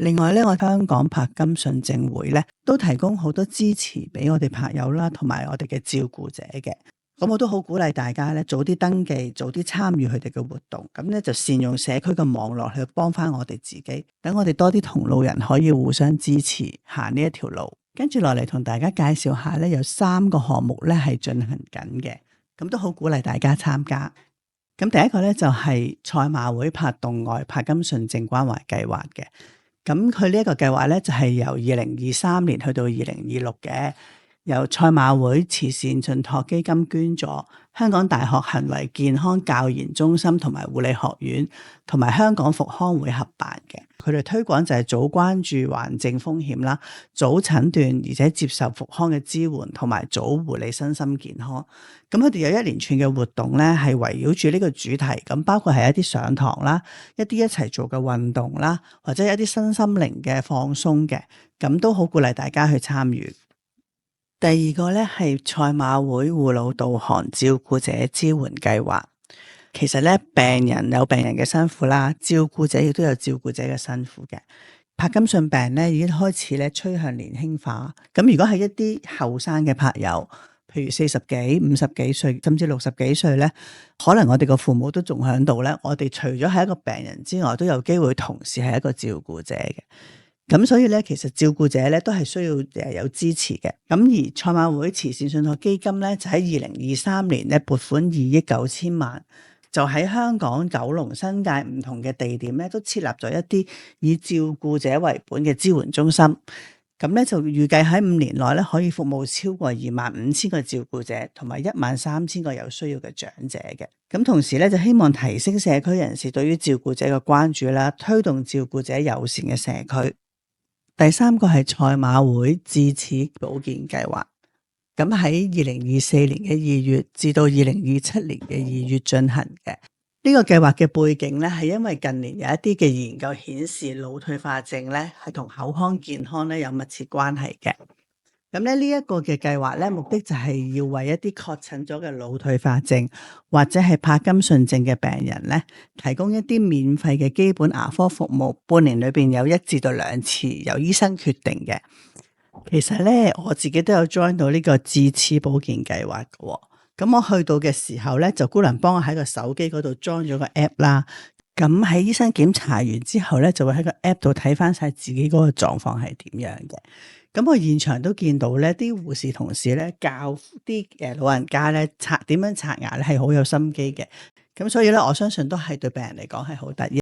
另外咧，我香港柏金遜症會咧都提供好多支持俾我哋柏友啦，同埋我哋嘅照顧者嘅。咁我都好鼓勵大家咧，早啲登記，早啲參與佢哋嘅活動。咁咧就善用社區嘅網絡去幫翻我哋自己，等我哋多啲同路人可以互相支持行呢一條路。跟住落嚟同大家介紹下咧，有3個項目咧係進行緊嘅，咁都好鼓勵大家參加。咁第一個咧就係賽馬會柏動愛柏金遜症關懷計劃嘅。咁佢呢一個計劃咧就係由2023年去到2026嘅。由賽馬會慈善信託基金捐助，香港大學行為健康教研中心同埋護理學院同埋香港復康會合辦嘅。佢哋推廣就係早關注患症風險啦，早診斷而且接受復康嘅支援，同埋早護理身心健康。咁佢哋有一連串嘅活動咧，係圍繞住呢個主題，咁包括係一啲上堂啦，一啲一齊做嘅運動啦，或者一啲身心靈嘅放鬆嘅，咁都好鼓勵大家去參與。第二個咧係賽馬會護老導航照顧者支援計劃。其實咧，病人有病人嘅辛苦啦，照顧者亦都有照顧者嘅辛苦嘅。柏金遜病咧已經開始咧趨向年輕化。咁如果係一啲後生嘅柏友，譬如40幾、50幾歲，甚至60幾歲咧，可能我哋個父母都仲喺度咧。我哋除咗係一個病人之外，都有機會同時係一個照顧者嘅。咁所以咧，其實照顧者咧都係需要有支持嘅。咁而賽馬會慈善信託基金咧，就喺2023年咧撥款2億9千萬，就喺香港、九龍、新界唔同嘅地點咧，都設立咗一啲以照顧者為本嘅支援中心。咁咧就預計喺5年內咧，可以服務超過25,000個照顧者，同埋13,000個有需要嘅長者嘅。咁同時咧，就希望提升社區人士對於照顧者嘅關注啦，推動照顧者友善嘅社區。第3個係賽馬會智齒保健計劃，咁喺2024年嘅2月至到2027年嘅2月進行嘅。呢個計劃嘅背景咧，係因為近年有一啲嘅研究顯示，腦退化症咧係同口腔健康咧有密切關係嘅。咁咧呢一個嘅計劃咧，目的就係要為一啲確診咗嘅腦退化症或者係柏金遜症嘅病人咧，提供一啲免費嘅基本牙科服務，半年裏邊有1至到2次，由醫生決定嘅。其實咧，我自己都有 join 到呢個智齒保健計劃嘅。咁我去到嘅時候咧，就姑娘幫我喺個手機嗰度裝咗個 app 啦。咁喺醫生檢查完之後咧，就會喺個 app 度睇翻晒自己嗰個狀況係點樣嘅。咁我現場都見到咧，啲護士同事咧教啲老人家咧點樣刷牙咧係好有心機嘅。咁所以咧，我相信都係對病人嚟講係好得益。